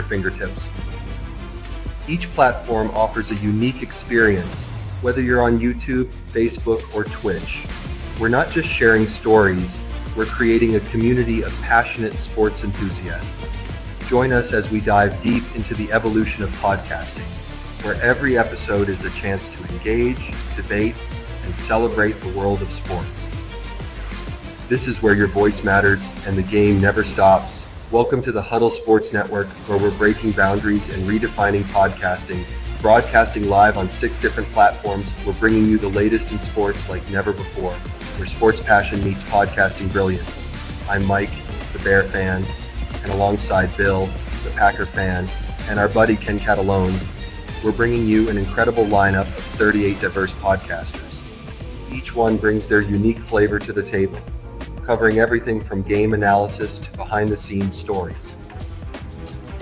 fingertips. Each platform offers a unique experience, whether you're on YouTube, Facebook, or Twitch. We're not just sharing stories, we're creating a community of passionate sports enthusiasts. Join us as we dive deep into the evolution of podcasting, where every episode is a chance to engage, debate, and celebrate the world of sports. This is where your voice matters and the game never stops. Welcome to the Huddle Sports Network, where we're breaking boundaries and redefining podcasting. Broadcasting live on 6 different platforms, we're bringing you the latest in sports like never before, where sports passion meets podcasting brilliance. I'm Mike, the Bear fan, and alongside Bill, the Packer fan, and our buddy Ken Catalone, we're bringing you an incredible lineup of 38 diverse podcasters. Each one brings their unique flavor to the table, covering everything from game analysis to behind-the-scenes stories.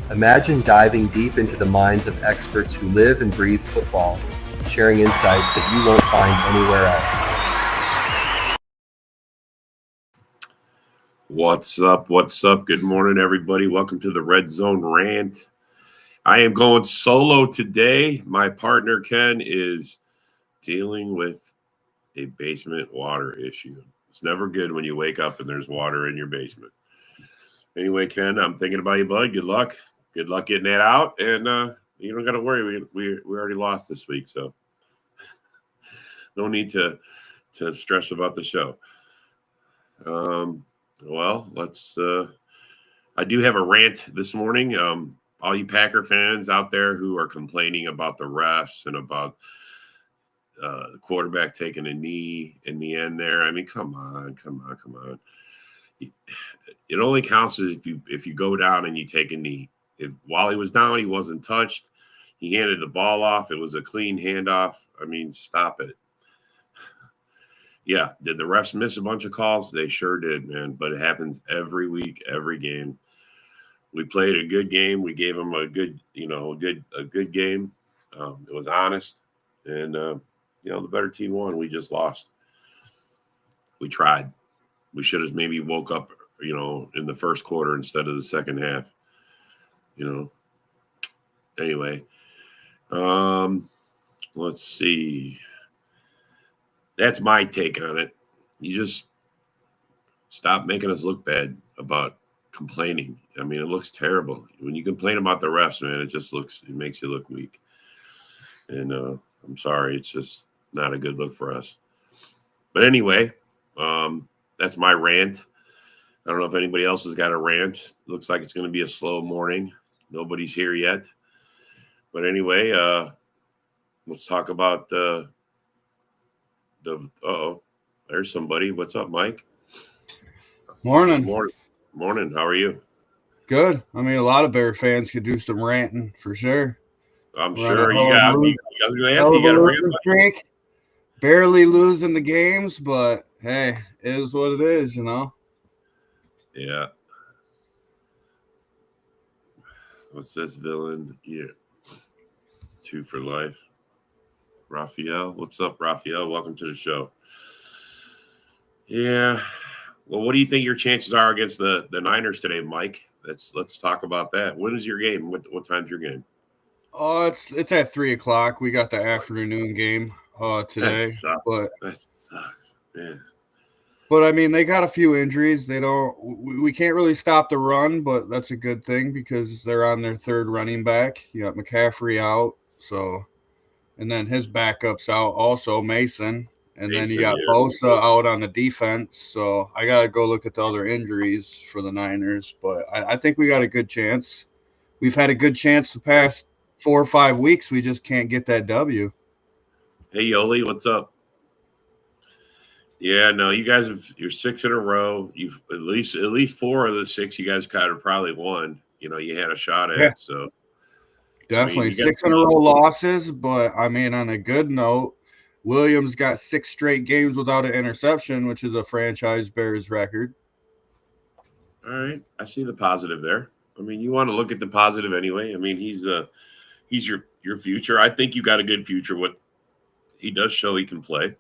Imagine diving deep into the minds of experts who live and breathe football, sharing insights that you won't find anywhere else. What's up? What's up? Good morning, everybody. Welcome to the Red Zone Rant. I am going solo today. My partner, Ken, is dealing with a basement water issue. It's never good when you wake up and there's water in your basement. Anyway, Ken, I'm thinking about you, bud. Good luck. Good luck getting that out. And you don't got to worry. We already lost this week, so no need to stress about the show. Well, let's I do have a rant this morning. All you Packer fans out there who are complaining about the refs and about the quarterback taking a knee in the end there. I mean, come on. It only counts if you go down and you take a knee. While he was down, he wasn't touched. He handed the ball off. It was a clean handoff. I mean, stop it. Yeah, did the refs miss a bunch of calls? They sure did, man. But it happens every week, every game. We played a good game. We gave them a good game. It was honest, and the better team won. We just lost. We tried. We should have maybe woke up, in the first quarter instead of the second half. Anyway, let's see. That's my take on it. You just stop making us look bad about complaining. I mean, it looks terrible. When you complain about the refs, man, it makes you look weak. And I'm sorry, it's just not a good look for us. But anyway, that's my rant. I don't know if anybody else has got a rant. Looks like it's going to be a slow morning. Nobody's here yet. But anyway, let's talk about there's somebody. What's up, Mike? Morning. Morning. How are you? Good. I mean, a lot of Bear fans could do some ranting for sure. I'm sure you got a rant streak. Barely losing the games, but hey, it is what it is, Yeah. What's this villain? Yeah. 2 for life. Raphael. What's up, Raphael? Welcome to the show. Yeah. Well, what do you think your chances are against the Niners today, Mike? Let's talk about that. When is your game? What time's your game? Oh, it's at 3:00. We got the afternoon game today. That sucks, man. But I mean, they got a few injuries. We can't really stop the run, but that's a good thing because they're on their third running back. You got McCaffrey out, and then his backup's out also, Mason. And then you got Bosa out on the defense. So I got to go look at the other injuries for the Niners. But I think we got a good chance. We've had a good chance the past 4 or 5 weeks. We just can't get that W. Hey, Yoli, what's up? Yeah, no, you guys you're 6 in a row. You've at least 4 of the 6 you guys kind of probably won. You had a shot at it. So definitely 6 in a row losses. But I mean, on a good note, Williams got 6 straight games without an interception, which is a franchise Bears record. All right. I see the positive there. I mean, you want to look at the positive anyway. I mean, he's your future. I think you got a good future. He does show he can play.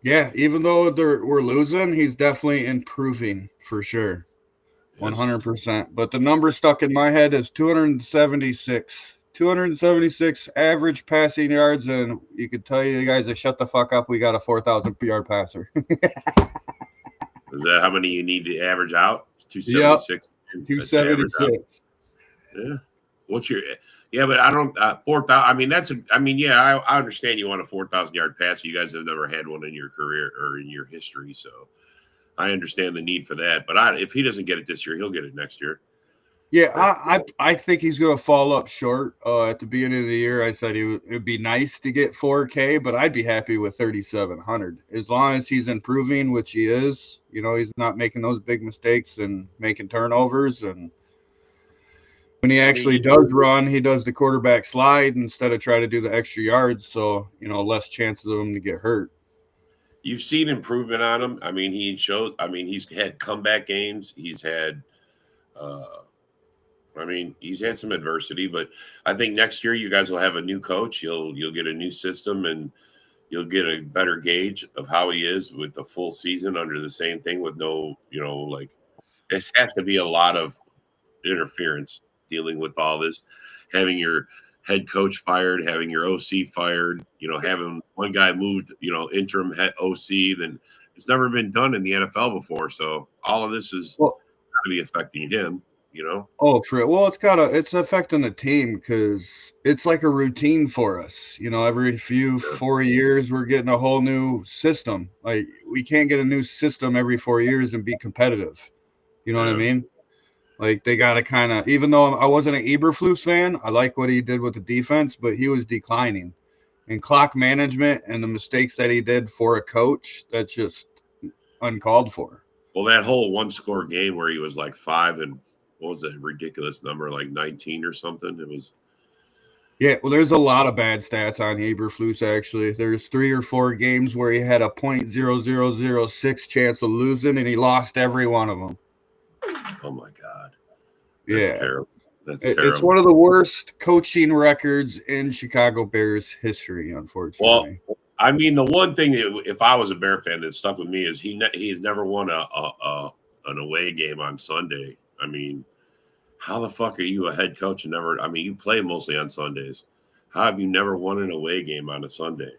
Yeah, even though we're losing, he's definitely improving for sure. 100%. But the number stuck in my head is 276. 276 average passing yards, and you could tell you guys to shut the fuck up. We got a 4,000-yard passer. Is that how many you need to average out? It's 276. Yep, 276. Yeah. What's your? Yeah, but I don't 4,000. I mean, I understand you want a 4,000-yard passer. You guys have never had one in your career or in your history, so I understand the need for that. But if he doesn't get it this year, he'll get it next year. Yeah, I think he's going to fall up short. At the beginning of the year, I said it would be nice to get 4K, but I'd be happy with 3,700 as long as he's improving, which he is. You know, he's not making those big mistakes and making turnovers. And when he actually does run, he does the quarterback slide instead of try to do the extra yards. So, you know, less chances of him to get hurt. You've seen improvement on him. I mean, he's had comeback games. He's had he's had some adversity, but I think next year you guys will have a new coach. You'll get a new system, and you'll get a better gauge of how he is with the full season under the same thing with no, like it has to be a lot of interference dealing with all this, having your head coach fired, having your OC fired, having one guy moved, interim head OC. Then it's never been done in the NFL before. So all of this is going to be affecting him. Oh, true. Well, it's affecting the team because it's like a routine for us. Every 4 years we're getting a whole new system. Like we can't get a new system every 4 years and be competitive. You know what I mean? Like they got to kind of, even though I wasn't an Eberflus fan, I like what he did with the defense, but he was declining. And clock management and the mistakes that he did for a coach, that's just uncalled for. Well, that whole one-score game where he was like 5 and what was that ridiculous number, like 19 or something? It was. Yeah, well, there's a lot of bad stats on Eberflus, actually. There's 3 or 4 games where he had a .0006 chance of losing, and he lost every one of them. Oh, my God. That's terrible. That's terrible. It's one of the worst coaching records in Chicago Bears history, unfortunately. Well, I mean, the one thing, if I was a Bear fan that stuck with me is he's never won an away game on Sunday. I mean, how the fuck are you a head coach and never? I mean, you play mostly on Sundays. How have you never won an away game on a Sunday?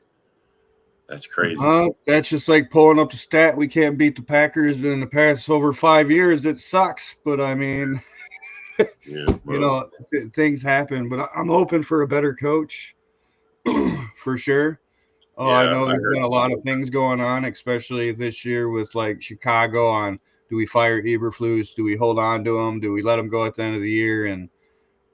That's crazy. That's just like pulling up the stat. We can't beat the Packers in the past over 5 years. It sucks, but I mean, things happen. But I'm hoping for a better coach for sure. I know there's been a lot of things going on, especially this year with like Chicago on. Do we fire Eberflus? Do we hold on to him? Do we let him go at the end of the year? And,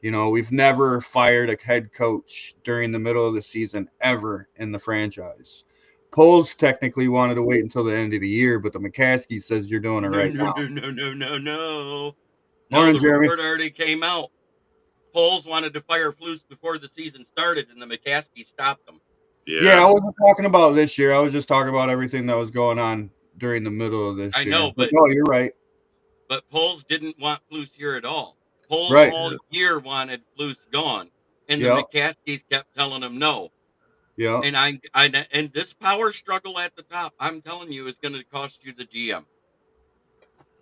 we've never fired a head coach during the middle of the season ever in the franchise. Poles technically wanted to wait until the end of the year, but the McCaskey says you're doing it right now. No. Morning, the Jeremy. report already came out. Poles wanted to fire Flus before the season started, and the McCaskey stopped him. Yeah, I wasn't talking about this year. I was just talking about everything that was going on during the middle of this year. I know, but no, you're right. But Poles didn't want Flus here at all. Poles all year wanted Flus gone, and the McCaskies kept telling him no. Yeah. And this power struggle at the top, I'm telling you, is going to cost you the GM.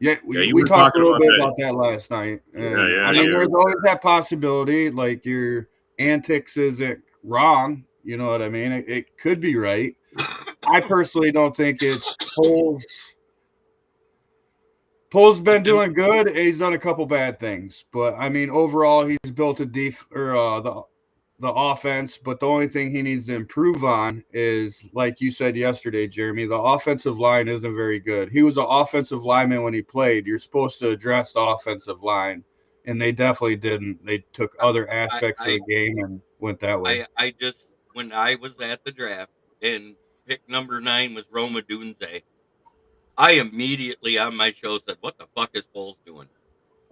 Yeah, we talked a little bit about that last night. I mean, there's always that possibility, like your antics isn't wrong. You know what I mean? It could be right. I personally don't think it's Poles. Poles been doing good, and he's done a couple bad things. But I mean, overall, he's built the offense. But the only thing he needs to improve on is, like you said yesterday, Jeremy, the offensive line isn't very good. He was an offensive lineman when he played. You're supposed to address the offensive line, and they definitely didn't. They took other aspects of the game and went that way. When I was at the draft and pick number 9 was Roma Dunze, I immediately on my show said, what the fuck is Poles doing?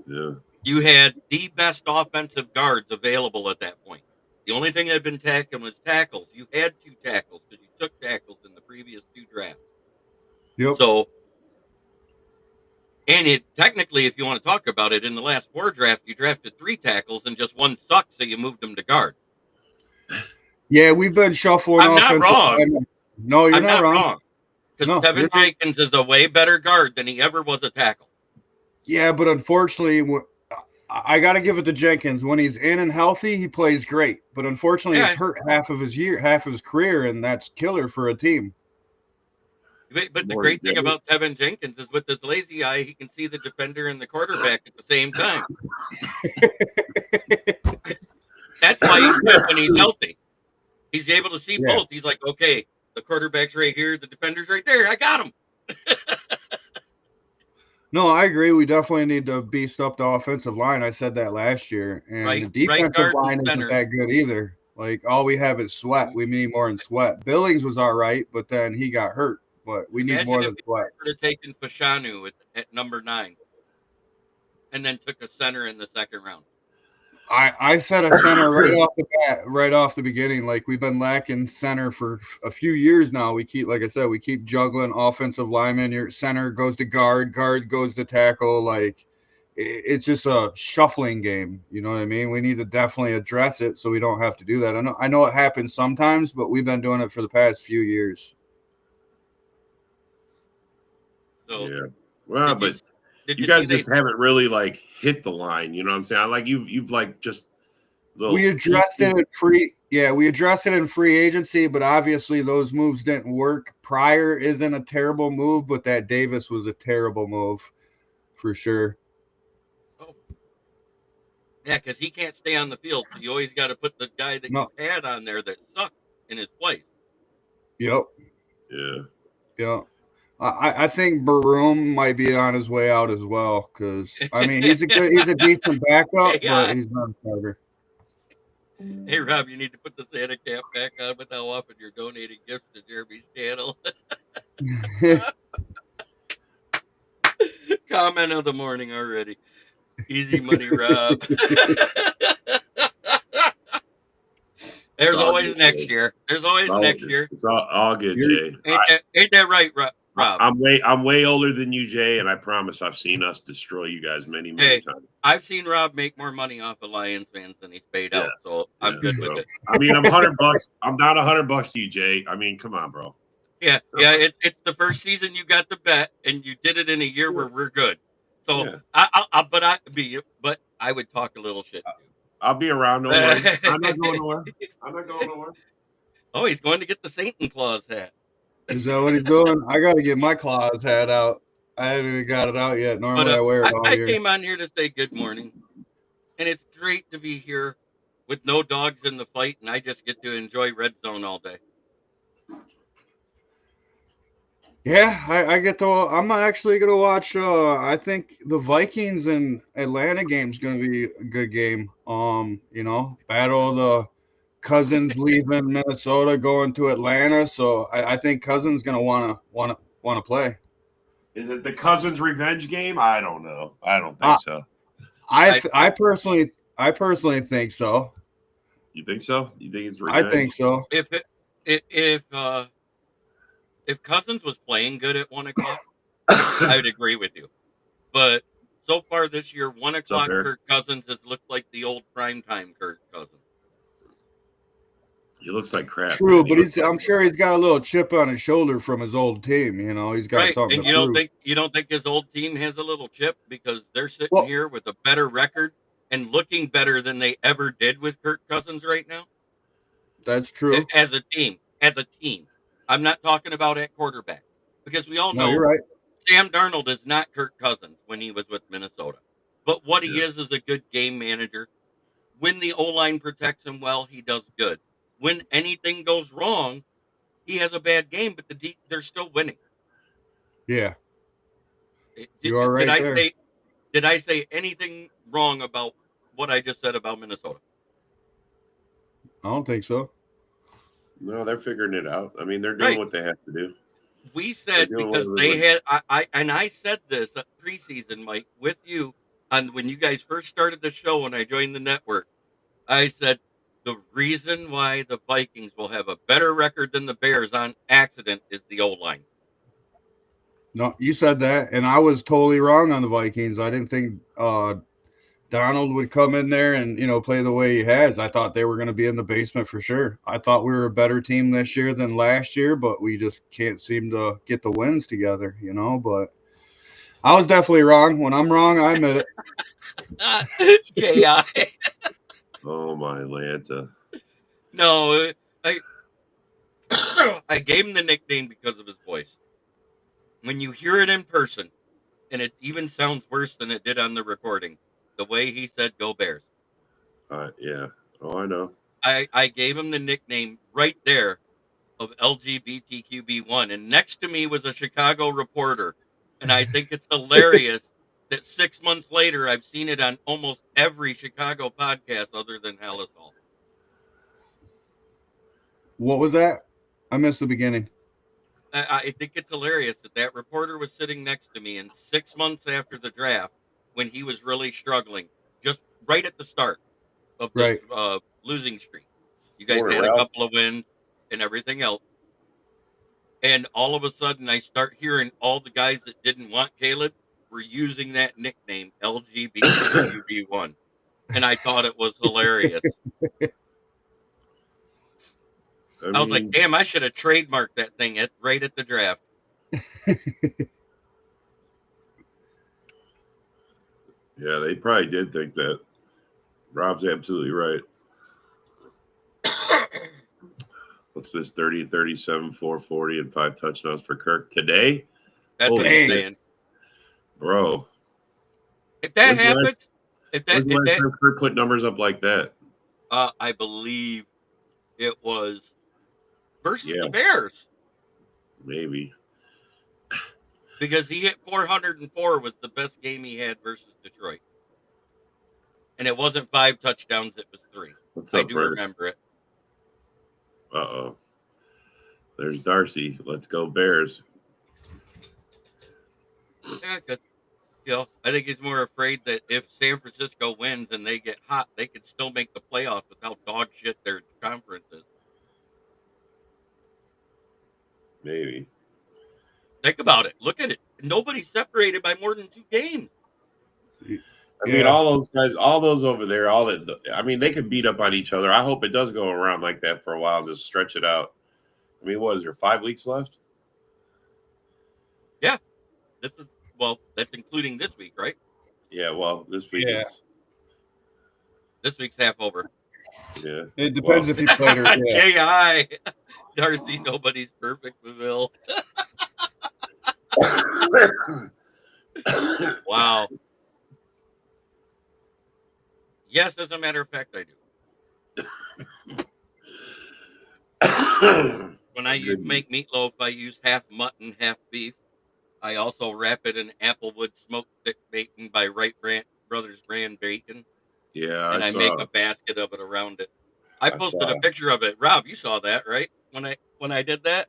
Yeah. You had the best offensive guards available at that point. The only thing that had been taken was tackles. You had 2 tackles because you took tackles in the previous 2 drafts. Yep. So, and technically, if you want to talk about it, in the last 4 drafts, you drafted 3 tackles and just 1 sucked, so you moved them to guard. Yeah, we've been shuffling. I'm not wrong. No, you're not wrong. Because Kevin Jenkins is a way better guard than he ever was a tackle. Yeah, but unfortunately, I got to give it to Jenkins. When he's in and healthy, he plays great. But unfortunately, he's Yeah, hurt half of his career, and that's killer for a team. but the Morning, great thing Jay. about Tevin Jenkins is with this lazy eye, he can see the defender and the quarterback at the same time. That's why he's good when he's healthy. He's able to see Yeah. both. He's like, okay, the quarterback's right here, the defender's right there. I got him. No, I agree. We definitely need to beast up the offensive line. I said that last year. And the Right defensive guard and line isn't center. that good either. Like, all we have is Sweat. We need more than Sweat. Billings was all right, but then he got hurt. But we need Imagine more if than he Sweat. would have taken Fashanu at number 9 and then took a center in the second round. I said a center right off the bat, right off the beginning. Like, we've been lacking center for a few years now. We keep, like I said, we keep juggling offensive linemen. Your center goes to guard goes to tackle. Like, it's just a shuffling game. You know what I mean? We need to definitely address it so we don't have to do that. I know it happens sometimes, but we've been doing it for the past few years. So Yeah. Well, did you, but did you you guys see just haven't really like hit the line. You know what I'm saying? Like you've like just little We addressed pieces. it in we addressed it in free agency, but obviously those moves didn't work. Pryor isn't a terrible move, but that Davis was a terrible move for sure. Oh, yeah, because he can't stay on the field, so you always got to put the guy that No, you've had on there that sucked in his place. yep, Yeah. yep. I think Baroom might be on his way out as well because I mean he's a decent backup, Hey, but he's not a starter. hey, Rob, you need to put the Santa cap back on with how often you're donating gifts to Jeremy's channel. Comment of the morning already. Easy money, Rob. There's all always good, next Jay. year. There's always next year. It's all good, You're- Jay. Ain't that right, Rob? I'm way older than you, Jay, and I promise I've seen us destroy you guys many Hey, times. I've seen Rob make more money off of Lions fans than he's paid out, so I'm good with it. I mean, I'm $100. I'm down $100 to you, Jay. I mean, come on, bro. Yeah. It's the first season you got the bet, and you did it in a year where we're good. So Yeah. but I would talk a little shit too. I'll be around. Don't worry. I'm not going nowhere. I'm not going nowhere. Oh, he's going to get the Satan Claus hat. Is that what he's doing? I got to get my Claus hat out. I haven't even got it out yet. Normally I wear it all I year. came on here to say good morning, and it's great to be here with no dogs in the fight, and I just get to enjoy Red Zone all day. Yeah, I get to. I'm actually gonna watch. I think the Vikings and Atlanta game's gonna be a good game. Battle of the Cousins leaving Minnesota, going to Atlanta. So I think Cousins gonna wanna play. Is it the Cousins revenge game? I don't know. I don't think so. I personally think so. You think so? You think it's I revenge? think so. If Cousins was playing good at 1:00, I would agree with you. But so far this year, 1:00 Kirk Cousins has looked like the old primetime Kirk Cousins. He looks like crap. True, but I'm sure he's got a little chip on his shoulder from his old team. You know, he's got something. And to prove. you don't think his old team has a little chip because they're sitting here with a better record and looking better than they ever did with Kirk Cousins right now? That's true. As a team. I'm not talking about at quarterback because we all know you're right. Sam Darnold is not Kirk Cousins when he was with Minnesota. But what he is a good game manager. When the O-line protects him well, he does good. When anything goes wrong, he has a bad game, but they're still winning. Yeah. You are right there. Did I say anything wrong about what I just said about Minnesota? I don't think so. No, they're figuring it out. I mean, they're doing what they have to do. We said because they had I said this preseason, Mike, with you on when you guys first started the show when I joined the network. I said the reason why the Vikings will have a better record than the Bears on accident is the O-line. No, you said that, and I was totally wrong on the Vikings. I didn't think Donald would come in there and play the way he has. I thought they were going to be in the basement for sure. I thought we were a better team this year than last year, but we just can't seem to get the wins together. But I was definitely wrong. When I'm wrong, I admit it. J.I. Oh my Lanta. No, I I gave him the nickname because of his voice. When you hear it in person, and it even sounds worse than it did on the recording, the way he said "Go Bears." Yeah. Oh, I know. I gave him the nickname right there of LGBTQB1, and next to me was a Chicago reporter, and I think it's hilarious that 6 months later I've seen it on almost every Chicago podcast other than Hallis Hall. What was that? I missed the beginning. I think it's hilarious that that reporter was sitting next to me, and 6 months after the draft, when he was really struggling, just right at the start of this Right. losing streak, you guys Morning, had a Ralph. couple of wins and everything else, and all of a sudden I start hearing all the guys that didn't want Caleb were using that nickname LGBTQB1, and I thought it was hilarious. I was like, mean, damn, I should have trademarked that thing right at the draft. yeah, they probably did think that. Rob's absolutely right. What's this? 30, 37, 440, and 5 touchdowns for Kirk today? That's what Holy I'm shit, saying. bro. If that When's the last- happens, When's the last time Kirk put numbers up like that? I believe it was versus Yeah. the Bears, Maybe. because he hit 404 was the best game he had versus Detroit, and it wasn't 5 touchdowns; it was 3. What's I up, do Bert? remember it. Uh-oh. There's Darcy. Let's go Bears. Yeah, because I think he's more afraid that if San Francisco wins and they get hot, they could still make the playoffs with how dog shit their conference is. Maybe. Think about it. Look at it. Nobody's separated by more than 2 games. I mean, all those guys, all those over there, I mean, they could beat up on each other. I hope it does go around like that for a while, just stretch it out. I mean, what is there, 5 weeks left? Yeah. That's including this week, right? Yeah, well, this week This week's half over. Yeah. It depends if you played or yeah. J.I. Darcy, nobody's perfect, Bill. Wow. Yes, as a matter of fact, I do. When I make meatloaf, I use half mutton, half beef. I also wrap it in Applewood smoked thick bacon by Wright Brothers brand bacon. Yeah, and I make a basket of it around it. I posted a picture of it. Rob, you saw that, right? When I did that?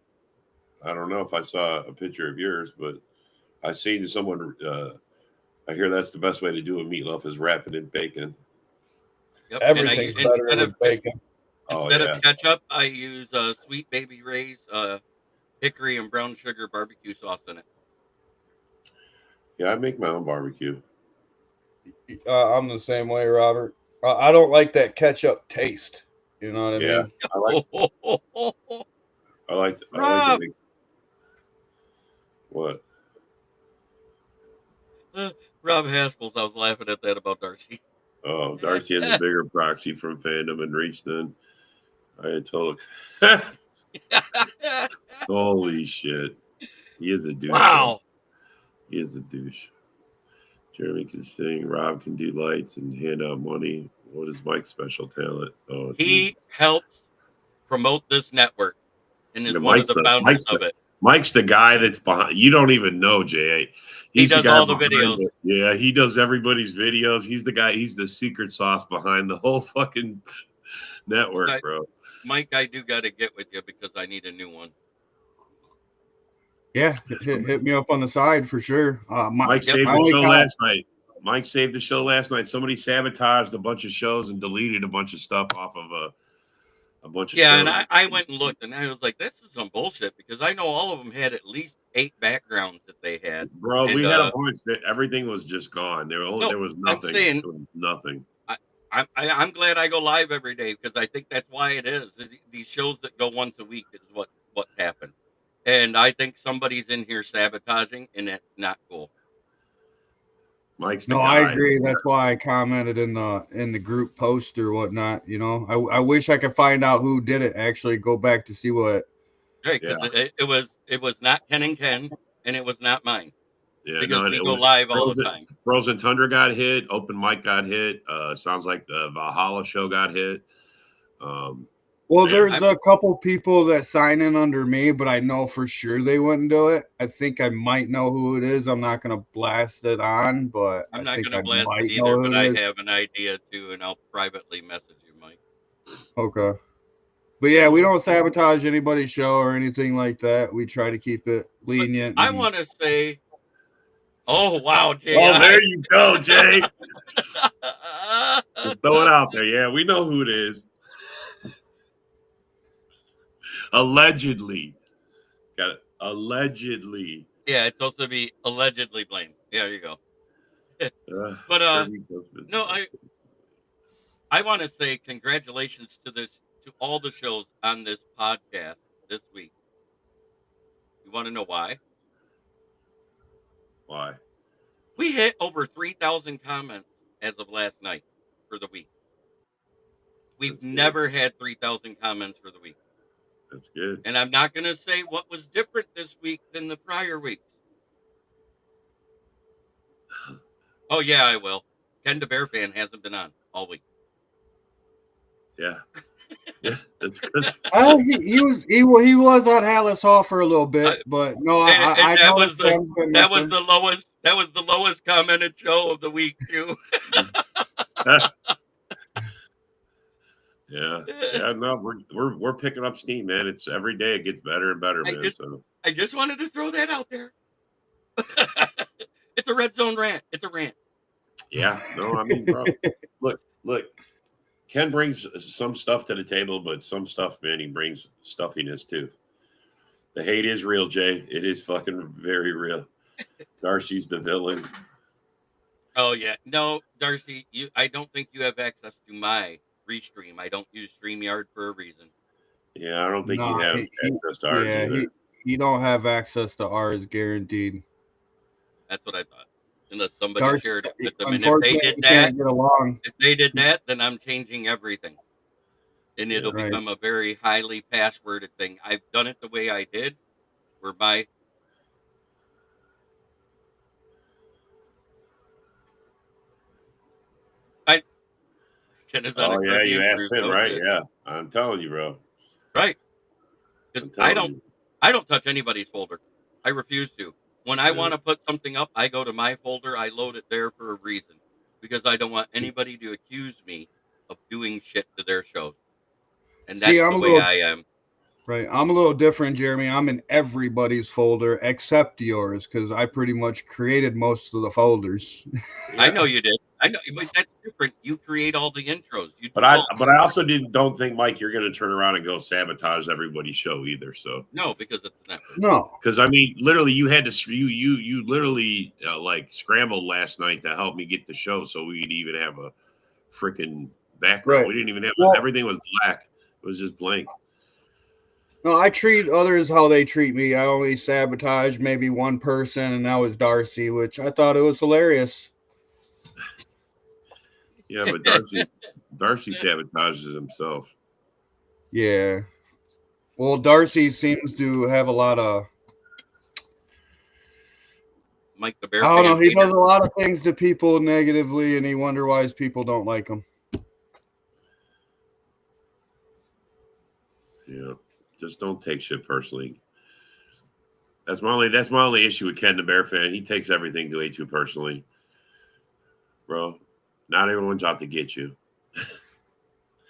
I don't know if I saw a picture of yours, but I seen someone. I hear that's the best way to do a meatloaf is wrap it in bacon. Yep. Everything's better with bacon. Instead of ketchup, I use Sweet Baby Ray's hickory and brown sugar barbecue sauce in it. Yeah, I make my own barbecue. I'm the same way, Robert. I don't like that ketchup taste. You know what I mean? I like Rob. What? Rob Haskell's. I was laughing at that about Darcy. Oh, Darcy has a bigger proxy from fandom and reach than I had told. Holy shit. He is a douche. Wow. He is a douche. Jeremy can sing. Rob can do lights and hand out money. What is Mike's special talent? Oh, he helps promote this network and is one of the founders of it. Mike's the guy that's behind. You don't even know, Jay. He does all the videos. Yeah, he does everybody's videos. He's the guy. He's the secret sauce behind the whole fucking network, bro. Mike, I do got to get with you because I need a new one. Yeah, hit me up on the side for sure. Mike saved the show last night. Mike saved the show last night. Somebody sabotaged a bunch of shows and deleted a bunch of stuff off of a bunch of shows. Yeah, and I went and looked, and I was like, this is some bullshit, because I know all of them had at least 8 backgrounds that they had. Bro, and we had a point that everything was just gone. There was nothing. I'm saying, nothing. I'm glad I go live every day, because I think that's why it is. These shows that go once a week is what happened. And I think somebody's in here sabotaging, and that's not cool. Mike's the No, guy. I agree. That's why I commented in the group post or whatnot. You know, I wish I could find out who did it. Actually, go back to see what. Right, because it was not Ken and Ken, and it was not mine. Yeah, Because no, we it go was live all the time. Frozen Tundra got hit. Open Mike got hit. Sounds like the Valhalla show got hit. Well, man, there's a couple people that sign in under me, but I know for sure they wouldn't do it. I think I might know who it is. I'm not gonna blast it on, but I'm I not think going to I blast it might either, know but who I it is. have an idea too, and I'll privately message you, Mike. Okay. But yeah, we don't sabotage anybody's show or anything like that. We try to keep it But lenient. I want to say, oh wow, Jay. Oh, there you go, Jay. Just throw it out there. Yeah, we know who it is. Allegedly. Got it. Allegedly. Yeah, it's supposed to be allegedly blamed. Yeah, there you go. But no, I want to say congratulations to all the shows on this podcast this week. You want to know why? Why? We hit over 3,000 comments as of last night for the week. We've That's good. never had 3,000 comments for the week. That's good. And I'm not going to say what was different this week than the prior weeks. Oh, yeah, I will. Ken the Bear fan hasn't been on all week. Yeah. Yeah, that's because He was on Hallis Hall for a little bit, but no, I that know was the lowest commented show of the week too. Yeah, no, we're picking up steam, man. It's every day it gets better and better, man. I just wanted to throw that out there. It's a red zone rant. It's a rant. Yeah, no, I mean, bro, look. Ken brings some stuff to the table, but some stuff, man, he brings stuffiness too. The hate is real, Jay. It is fucking very real. Darcy's the villain. Oh yeah, no, Darcy, I don't think you have access to my restream. I don't use StreamYard for a reason. Yeah, I don't think you have access to ours either. He don't have access to ours, guaranteed. That's what I thought. Unless somebody shared it with them, and if they did that, then I'm changing everything, and it'll become a very highly passworded thing. I've done it the way I did, whereby Ken is on Oh yeah, you asked him, right? Yeah, I'm telling you, bro. Right. Because I don't touch anybody's folder. I refuse to. When I want to put something up, I go to my folder. I load it there for a reason, because I don't want anybody to accuse me of doing shit to their shows. And that's the way I am. Right. I'm a little different, Jeremy. I'm in everybody's folder except yours, because I pretty much created most of the folders. Yeah. I know you did. I know, but that's different. You create all the intros. But I also don't think, Mike, you're going to turn around and go sabotage everybody's show either. So no, because it's a network. No, because I mean, literally, you had to you literally like scrambled last night to help me get the show, so we could even have a freaking background. Right. We didn't even have everything was black. It was just blank. No, I treat others how they treat me. I only sabotage maybe one person, and that was Darcy, which I thought it was hilarious. Yeah, but Darcy sabotages himself. Yeah. Well, Darcy seems to have a lot of Mike the Bear. I don't know. He does a lot of things to people negatively, and he wonder why his people don't like him. Yeah, just don't take shit personally. That's my only issue with Ken the Bear fan. He takes everything way too personally, bro. Not everyone's out to get you.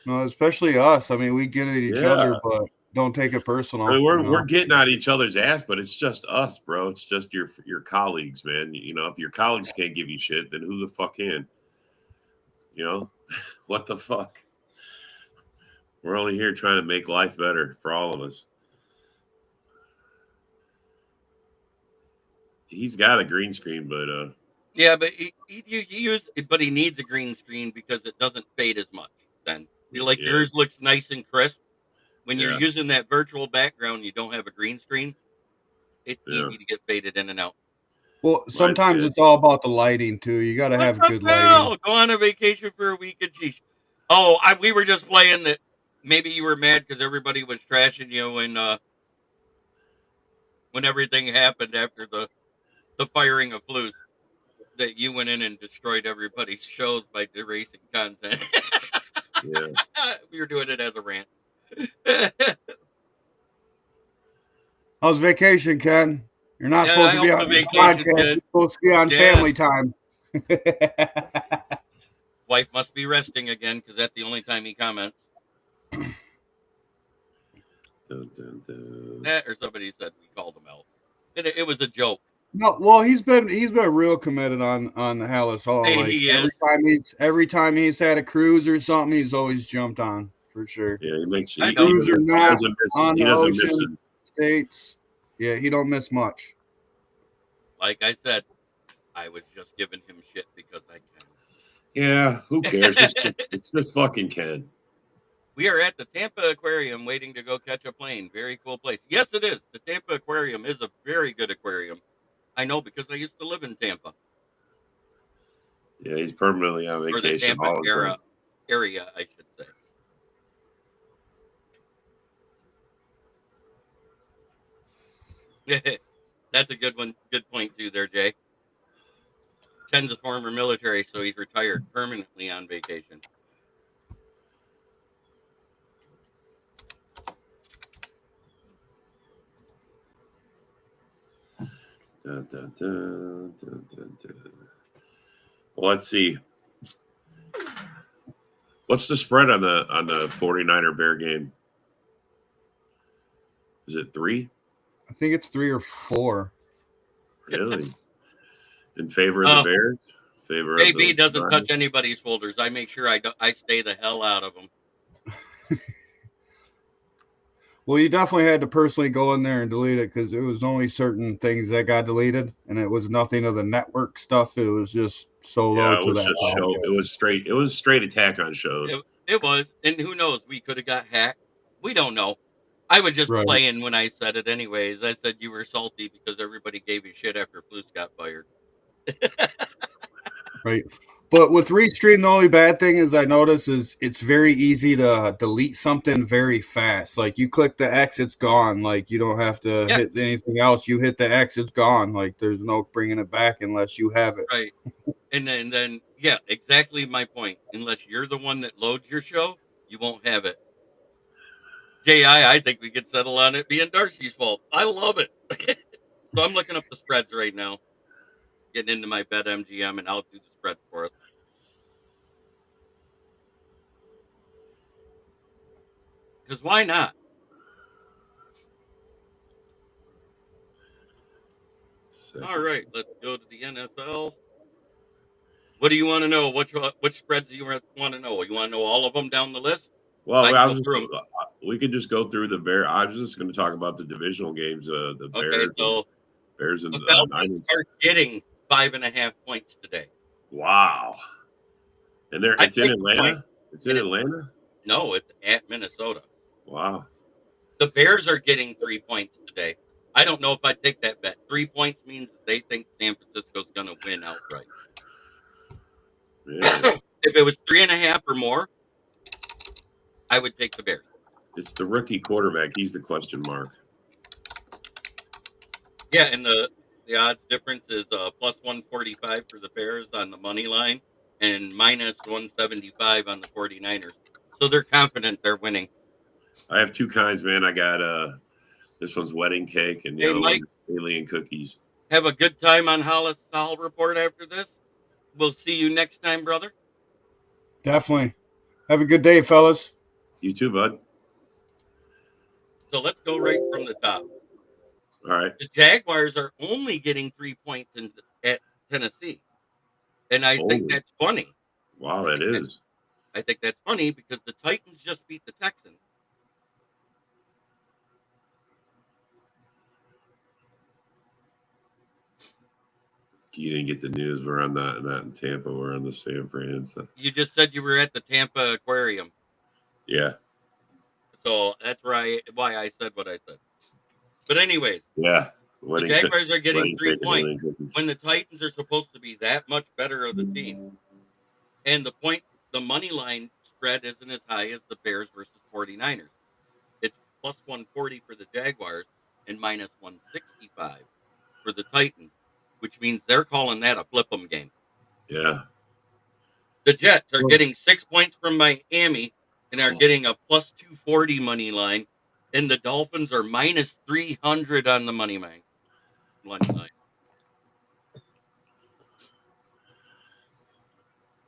No, especially us. I mean, we get at each other, but don't take it personal. I mean, we're getting at each other's ass, but it's just us, bro. It's just your colleagues, man. You know, if your colleagues can't give you shit, then who the fuck can? You know, what the fuck? We're only here trying to make life better for all of us. He's got a green screen, but yeah, but he needs a green screen because it doesn't fade as much. Then yours looks nice and crisp. When you're using that virtual background, you don't have a green screen. It's easy to get faded in and out. Well, sometimes it's all about the lighting too. You got to have good lighting. Go on a vacation for a week and geez. Oh, we were just playing that. Maybe you were mad because everybody was trashing you when everything happened after the firing of Blues. That you went in and destroyed everybody's shows by erasing content. Yeah. We were doing it as a rant. How's vacation, Ken? You're not supposed to be on the podcast. You're supposed to be on family time. Wife must be resting again because that's the only time he comments. Dun, dun, dun. Or somebody said we called him out. It was a joke. No, well, he's been real committed on the Hallis Hall. Hey, like he every time he's had a cruise or something, he's always jumped on for sure. Yeah, he makes he cruise or not on he the doesn't ocean miss it. States. Yeah, he don't miss much. Like I said, I was just giving him shit because I can. Yeah, who cares? It's just fucking Ken. We are at the Tampa Aquarium waiting to go catch a plane. Very cool place. Yes, it is. The Tampa Aquarium is a very good aquarium. I know because I used to live in Tampa. Yeah, he's permanently on vacation. Or the Tampa area, I should say. That's a good one. Good point too there, Jay. Ken's a former military, so he's retired permanently on vacation. Dun, dun, dun, dun, dun, dun. Well, let's see. What's the spread on the 49er Bear game? Is it 3? I think it's 3 or 4. Really? In favor of the Bears? AB doesn't touch anybody's folders. I make sure I stay the hell out of them. Well, you definitely had to personally go in there and delete it because it was only certain things that got deleted, and it was nothing of the network stuff. It was just so low to that. It was straight attack on shows. It was, and who knows? We could have got hacked. We don't know. I was just playing when I said it anyways. I said you were salty because everybody gave you shit after Flus got fired. Right. But with Restream, the only bad thing is I notice is it's very easy to delete something very fast. Like you click the X, it's gone. Like you don't have to hit anything else. You hit the X, it's gone. Like there's no bringing it back unless you have it. Right. And then yeah, exactly my point. Unless you're the one that loads your show, you won't have it. I think we could settle on it being Darcy's fault. I love it. So I'm looking up the spreads right now. Getting into my bet MGM, and I'll do the spread for us. Because why not? All right, let's go to the NFL. What do you want to know? Which spreads do you want to know? You want to know all of them down the list? Well, we could just go through the Bears. I was just going to talk about the divisional games. The Bears. So Bears and the Falcons are getting 5.5 points today. Wow. And it's in Atlanta? It's in Atlanta? No, it's at Minnesota. Wow. The Bears are getting 3 points today. I don't know if I'd take that bet. 3 points means that they think San Francisco's going to win outright. Yeah. If it was 3.5 or more, I would take the Bears. It's the rookie quarterback. He's the question mark. Yeah, and the odds difference is plus 145 for the Bears on the money line and minus 175 on the 49ers. So they're confident they're winning. I have 2 kinds, man. I got this one's wedding cake and the other one alien cookies. Have a good time on Hollis Hall Report after this. We'll see you next time, brother. Definitely. Have a good day, fellas. You too, bud. So let's go right from the top. All right. The Jaguars are only getting 3 points at Tennessee. And I think that's funny. Wow, that is. I think that's funny because the Titans just beat the Texans. You didn't get the news. We're on not in Tampa. We're on the San Fran. So. You just said you were at the Tampa Aquarium. Yeah. So that's why I said what I said. But anyways. Yeah. The Jaguars are getting 3 points when the Titans are supposed to be that much better of the team. And the money line spread isn't as high as the Bears versus 49ers. It's plus 140 for the Jaguars and minus 165 for the Titans, which means they're calling that a flip 'em game. Yeah. The Jets are getting 6 points from Miami and are getting a plus 240 money line, and the Dolphins are minus 300 on the money line.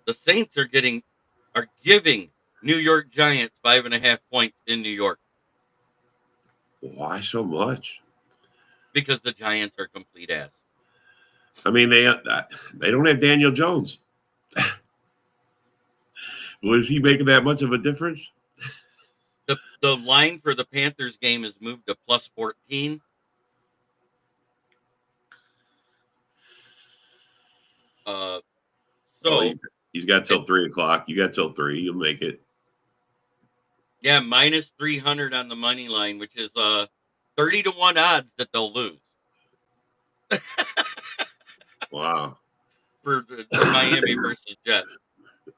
The Saints are giving New York Giants 5.5 points in New York. Why so much? Because the Giants are complete ass. I mean, they don't have Daniel Jones. Was he making that much of a difference? The line for the Panthers game is moved to plus 14. He's got till 3:00. You got till 3. You'll make it. Yeah, minus 300 on the money line, which is 30-1 odds that they'll lose. Wow. For Miami versus Jets.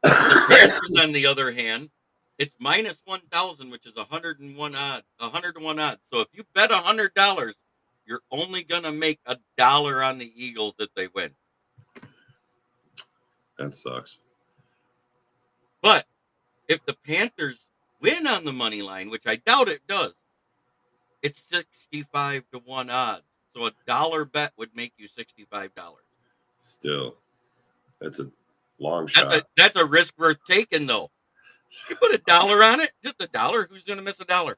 The Panthers, on the other hand, it's minus 1,000, which is 101 odds. 101 odds. So if you bet $100, you're only gonna make $1 on the Eagles if they win. That sucks. But if the Panthers win on the money line, which I doubt it does, it's 65-1 odds. So $1 bet would make you $65. Still, that's a long shot. That's a risk worth taking, though. You put $1 on it, just $1. Who's going to miss $1?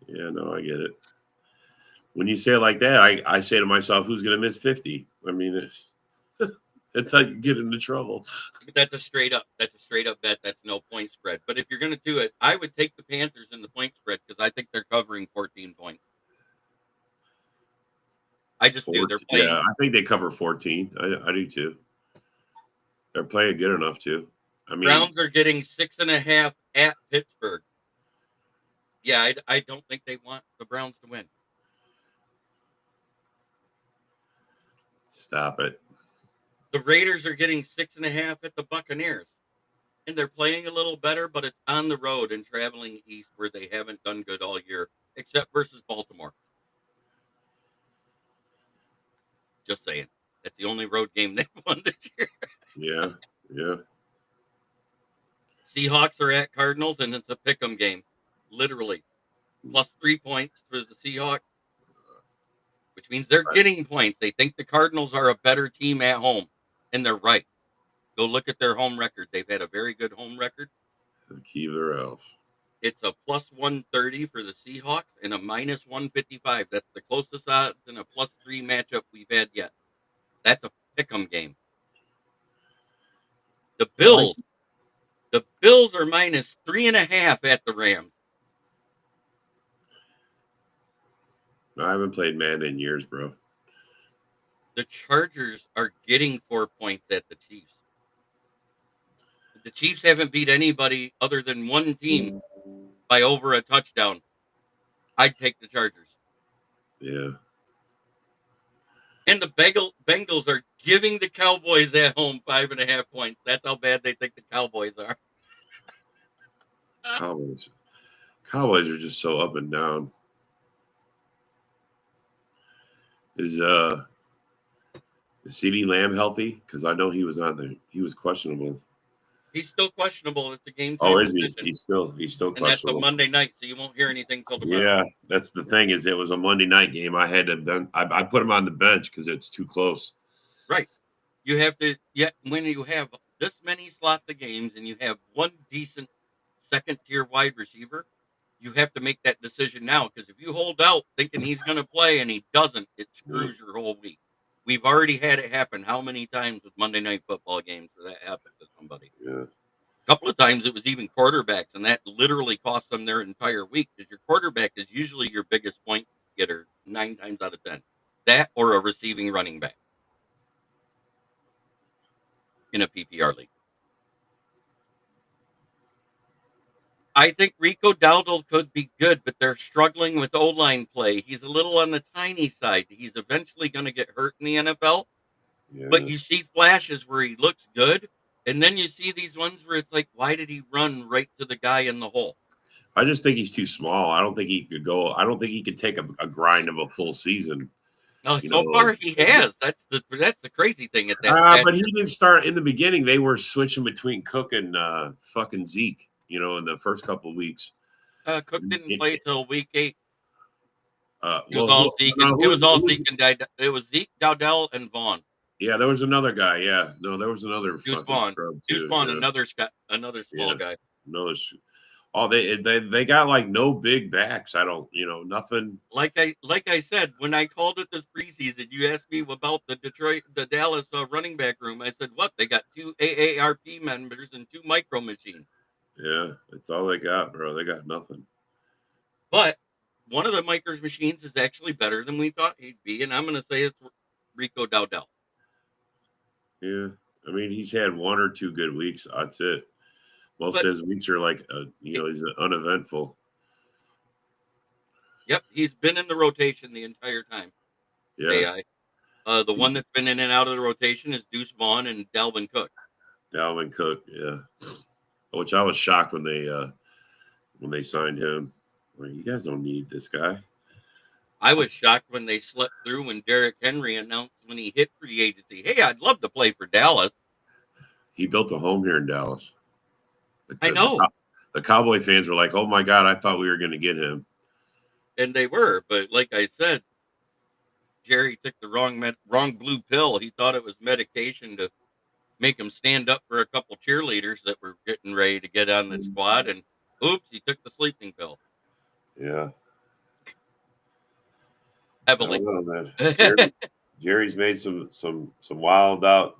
Yeah, no, I get it. When you say it like that, I say to myself, who's going to miss 50? I mean, that's how you get into trouble. That's a straight up bet. That's no point spread. But if you're going to do it, I would take the Panthers in the point spread because I think they're covering 14 points. I just do. They're playing. Yeah, I think they cover 14. I do too. They're playing good enough too. I mean, Browns are getting 6.5 at Pittsburgh. Yeah, I don't think they want the Browns to win. Stop it. The Raiders are getting 6.5 at the Buccaneers. And they're playing a little better, but it's on the road and traveling east where they haven't done good all year, except versus Baltimore. Just saying. That's the only road game they've won this year. Yeah. Seahawks are at Cardinals, and it's a pick'em game. Literally. Plus 3 points for the Seahawks, which means they're getting points. They think the Cardinals are a better team at home, and they're right. Go look at their home record. They've had a very good home record. The key to their elf. It's a plus 130 for the Seahawks and a minus 155. That's the closest odds in a plus 3 matchup we've had yet. That's a pick'em game. The Bills are minus 3.5 at the Rams. I haven't played Madden in years, bro. The Chargers are getting 4 points at the Chiefs. The Chiefs haven't beat anybody other than one team by over a touchdown. I'd take the Chargers. Yeah. And the Bengals are giving the Cowboys at home 5.5 points. That's how bad they think the Cowboys are. Cowboys are just so up and down. Is CeeDee Lamb healthy? Because I know he was questionable. He's still questionable at the game. Oh, is he? He's still questionable. And that's a Monday night, so you won't hear anything till tomorrow. Yeah, that's the thing. Is it was a Monday night game. I had to. I put him on the bench because it's too close. Right. You have to. Yet when you have this many slot the games and you have one decent second tier wide receiver, you have to make that decision now. Because if you hold out thinking he's going to play and he doesn't, it screws your whole week. We've already had it happen how many times with Monday night football games where that happened to somebody? Yeah. A couple of times it was even quarterbacks, and that literally cost them their entire week because your quarterback is usually your biggest point getter 9 times out of 10. That or a receiving running back in a PPR league. I think Rico Dowdle could be good, but they're struggling with O-line play. He's a little on the tiny side. He's eventually going to get hurt in the NFL. Yeah. But you see flashes where he looks good, and then you see these ones where it's like, why did he run right to the guy in the hole? I just think he's too small. I don't think he could go. I don't think he could take a grind of a full season. No, so far he has. That's the crazy thing at that. But he didn't start in the beginning. They were switching between Cook and fucking Zeke. In the first couple of weeks. Cook didn't play till week 8. It was Zeke, Dowdell, and Vaughn. Yeah, there was another guy. Yeah, no, there was another Deuce fucking Vaughn. scrub Deuce too. Vaughn, Yeah. another small guy. They got like no big backs. I don't, nothing. Like I said, when I called it this preseason, you asked me about the Dallas running back room. I said, what? They got 2 AARP members and 2 micro machines. Yeah, that's all they got, bro. They got nothing. But one of the micro machines is actually better than we thought he'd be, and I'm going to say it's Rico Dowdell. Yeah, I mean, he's had 1 or 2 good weeks. That's it. Most of his weeks are like, he's uneventful. Yep, he's been in the rotation the entire time. Yeah. The one that's been in and out of the rotation is Deuce Vaughn and Dalvin Cook. Dalvin Cook, yeah. Which I was shocked when they signed him. Well, you guys don't need this guy. I was shocked when they slept through when Derrick Henry announced when he hit free agency, hey, I'd love to play for Dallas. He built a home here in Dallas. I know. The Cowboy fans were like, oh, my God, I thought we were going to get him. And they were. But like I said, Jerry took the wrong blue pill. He thought it was medication to make him stand up for a couple cheerleaders that were getting ready to get on the squad. And oops, he took the sleeping pill. Yeah. Heavily. I don't know, man. Jerry's made some wild out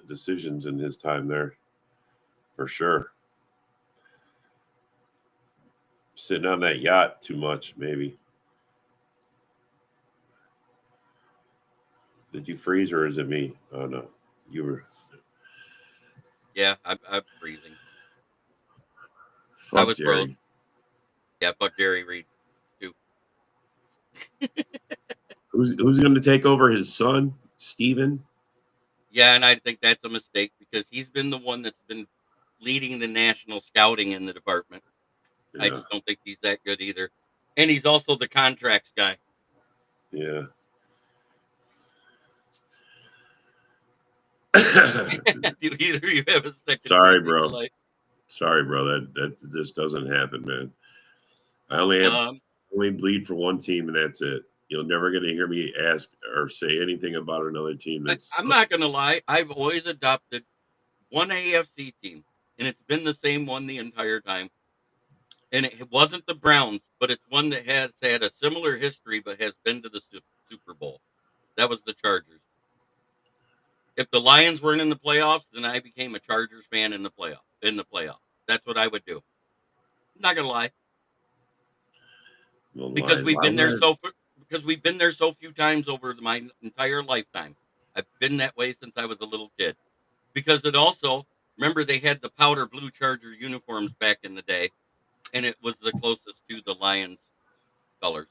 decisions in his time there, for sure. Sitting on that yacht too much, maybe. Did you freeze or is it me? Oh no, you were. Yeah, I'm freezing. Fuck I was Jerry. frozen. Yeah, fuck Jerry Reed too. Who's going to take over his son, Steven? Yeah, and I think that's a mistake because he's been the one that's been leading the national scouting in the department. Yeah. I just don't think he's that good either. And he's also the contracts guy. Yeah. Either you have a second. Sorry, bro. Sorry, bro. That just doesn't happen, man. I only bleed for one team, and that's it. You're never going to hear me ask or say anything about another team. I'm not going to lie. I've always adopted one AFC team, and it's been the same one the entire time. And it wasn't the Browns, but it's one that has had a similar history, but has been to the Super Bowl. That was the Chargers. If the Lions weren't in the playoffs, then I became a Chargers fan in the playoffs. That's what I would do. I'm not going to lie. Because we've been there so few times over my entire lifetime. I've been that way since I was a little kid. Because it also, remember they had the powder blue Charger uniforms back in the day, and it was the closest to the Lions colors.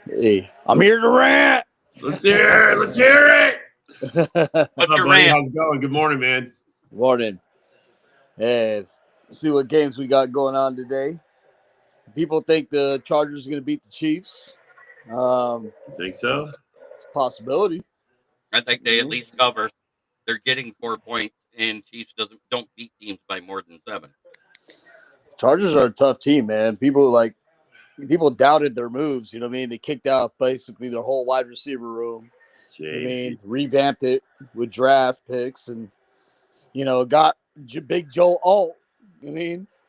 Hey, I'm here to rant. Let's hear it. What's your rant? How's it going? Good morning, man. Morning. And see what games we got going on today. People think the Chargers are going to beat the Chiefs. You think so? It's a possibility. I think they at least cover. They're getting 4 points, and Chiefs don't beat teams by more than 7. Chargers are a tough team, man. People doubted their moves. You know what I mean? They kicked out basically their whole wide receiver room. Revamped it with draft picks, and got big Joe Alt.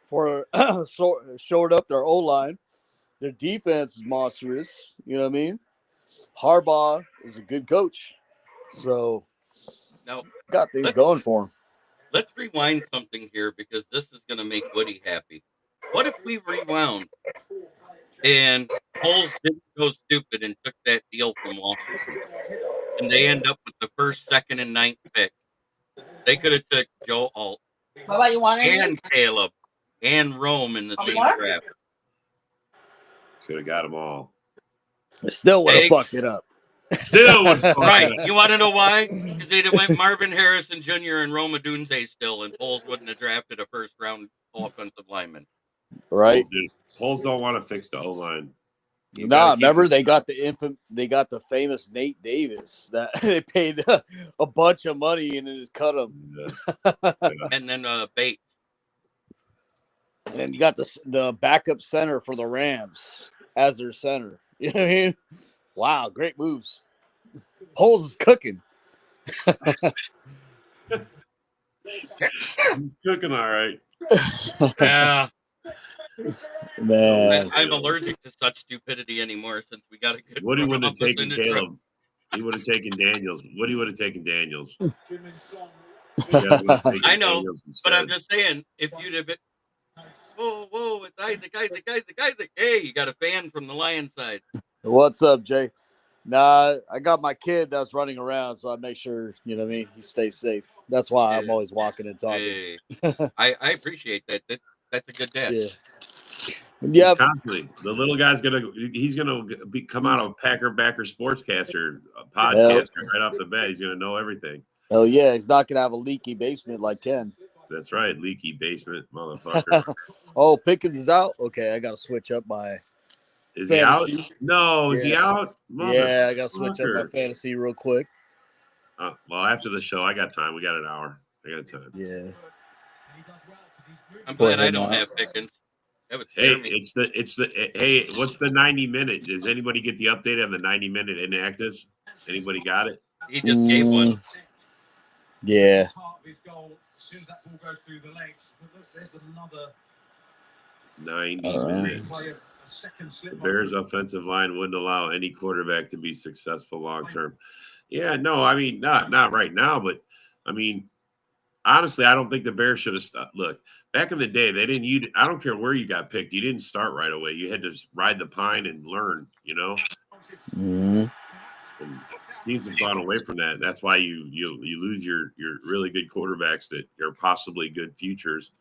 For shored up their O-line. Their defense is monstrous. You know what I mean? Harbaugh is a good coach. So now got things going for him. Let's rewind something here because this is going to make Woody happy. What if we rewound and Bulls didn't go stupid and took that deal from Washington and they end up with the 1st, 2nd, and 9th pick? They could have took Joe Alt. about you want any? And Caleb and Rome in the same draft. Could have got them all. I still would have fucked it up. Still would right. You want to know why? Because they'd have went Marvin Harrison Jr. and Roma Dunze still, and Poles wouldn't have drafted a first-round offensive lineman. Right. Poles don't want to fix the O-line. Remember they got the famous Nate Davis that they paid a bunch of money and then just cut him. Yeah. And then Bates. And you got the backup center for the Rams as their center. You know what I mean? Wow, great moves. Poles is cooking. He's cooking all right. Yeah. Man. I'm allergic to such stupidity anymore since we got a good Woody wouldn't have taken Caleb. He would have taken Daniels. Woody would have taken Daniels. I know, but I'm just saying, if you'd have been, whoa, it's Isaac. Hey, you got a fan from the Lion side. What's up, Jay? Nah, I got my kid that's running around, so I make sure, you know what I mean, he stays safe. That's why I'm always walking and talking. Hey, I appreciate that. That's a good dad. Yeah. Constantly. The little guy's he's gonna come out a Packer backer sportscaster, a podcaster right off the bat. He's gonna know everything. Oh yeah, he's not gonna have a leaky basement like Ken. That's right, leaky basement, motherfucker. Oh, Pickens is out. Okay, I gotta switch up my. Is fantasy. he out? No, is he out? Yeah, I gotta switch up my fantasy real quick. Well, after the show, I got time. We got an hour. I got time. Yeah. I'm glad I don't have Pickens. Hey, hey, what's the 90-minute? Does anybody get the update on the 90-minute inactives? Anybody got it? He just gave one. Yeah. 90 minutes. The Bears' offensive line wouldn't allow any quarterback to be successful long term. Yeah, no, I mean not right now, but I mean, honestly, I don't think the Bears should have stopped. Look, back in the day, they didn't. I don't care where you got picked. You didn't start right away. You had to just ride the pine and learn. You know. Mm-hmm. And teams have gone away from that. That's why you lose your really good quarterbacks that are possibly good futures.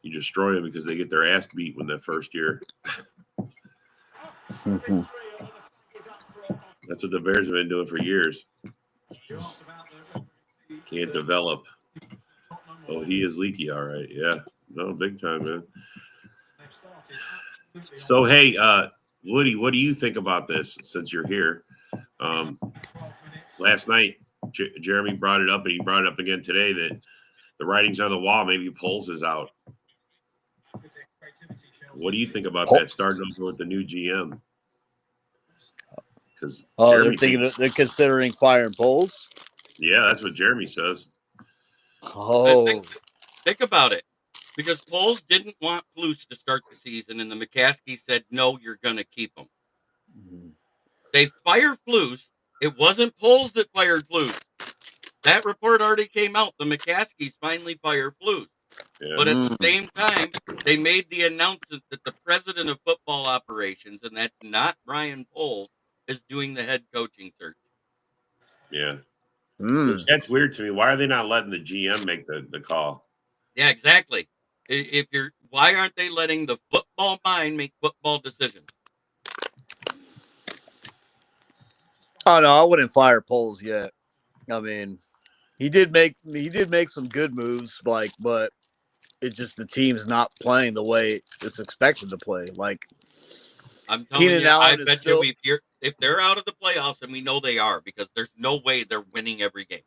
You destroy them because they get their ass beat when that first year. Mm-hmm. That's what the Bears have been doing for years. Can't develop. Oh, he is leaky. All right. Yeah. No, big time, man. So, hey, Woody, what do you think about this since you're here? Last night, Jeremy brought it up, and he brought it up again today that the writing's on the wall. Maybe Poles is out. What do you think about that? Starting over with the new GM. Because they're considering firing Poles. Yeah, that's what Jeremy says. Oh, think about it. Because Poles didn't want Flus to start the season, and the McCaskey said, no, you're going to keep him. Mm-hmm. They fire Flus. It wasn't Poles that fired Flus. That report already came out. The McCaskies finally fired Flus. Yeah. But at the same time, they made the announcement that the president of football operations, and that's not Brian Poles, is doing the head coaching search. Yeah. That's weird to me. Why are they not letting the GM make the call? Yeah, exactly. Why aren't they letting the football mind make football decisions? Oh no, I wouldn't fire Poles yet. I mean, he did make some good moves, but it's just the team's not playing the way it's expected to play. Like I'm telling you, I bet you if they're out of the playoffs, and we know they are, because there's no way they're winning every game.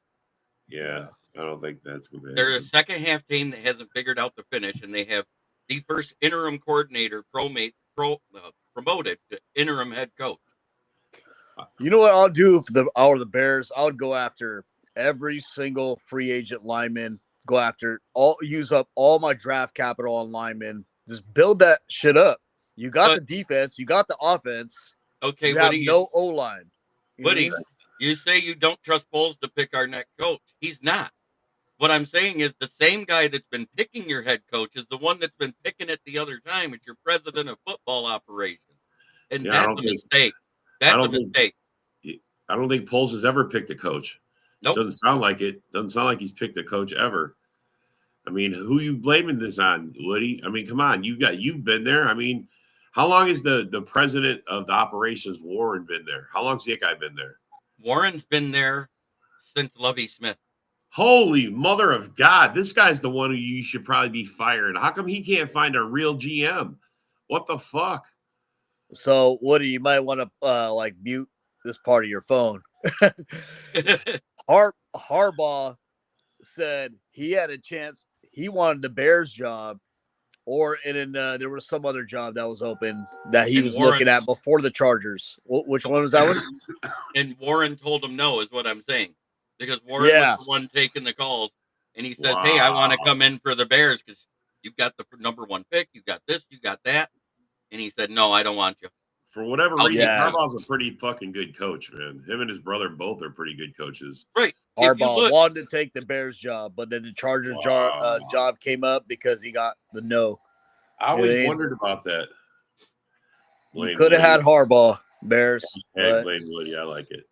Yeah, I don't think that's going to be. They're a second half team that hasn't figured out the finish, and they have the first interim coordinator promoted to interim head coach. You know what I'll do if the Bears? I would go after every single free agent lineman. Go after use up all my draft capital on linemen. Just build that shit up. You got the defense. You got the offense. Okay, you have no O-line. Woody, you say you don't trust Poles to pick our next coach. He's not. What I'm saying is the same guy that's been picking your head coach is the one that's been picking it the other time. It's your president of football operations. And that's a mistake. That's a mistake. I don't think Poles has ever picked a coach. Nope. Doesn't sound like it. Doesn't sound like he's picked a coach ever. I mean, who you blaming this on, Woody? I mean, come on, you've been there. I mean, how long has the president of the operations, Warren, been there? How long's that guy been there? Warren's been there since Lovie Smith. Holy mother of God. This guy's the one who you should probably be firing. How come he can't find a real GM? What the fuck? So, Woody, you might want to like mute this part of your phone. Harbaugh said he had a chance. He wanted the Bears job, and then there was some other job that was open that he was looking at before the Chargers. Which one was that one? And Warren told him no, is what I'm saying, because Warren was the one taking the calls, and he says, "Hey, I want to come in for the Bears because you've got the number 1 pick, you got this, you got that," and he said, "No, I don't want you." For whatever reason, Harbaugh's a pretty fucking good coach, man. Him and his brother both are pretty good coaches. Right. Harbaugh wanted to take the Bears job, but then the Chargers job came up because he got the no. I always wondered about that. You could have had Harbaugh, Bears. Hey, Blaine Woody, I like it.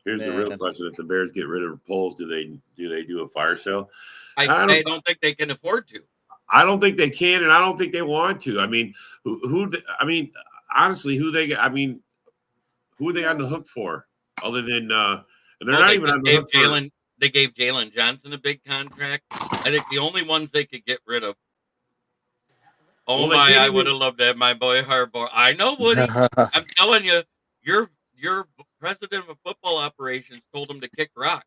Here's the real question: if the Bears get rid of Poles, do they do a fire sale? I don't think they can afford to. I don't think they can, and I don't think they want to. I mean, honestly, who are they on the hook for? Other than and they're not even on the hook for. They gave Jalen Johnson a big contract. I think the only ones they could get rid of. Oh my! I would have loved to have my boy Harbaugh. I know, Woody. I'm telling you, your president of football operations told him to kick rocks.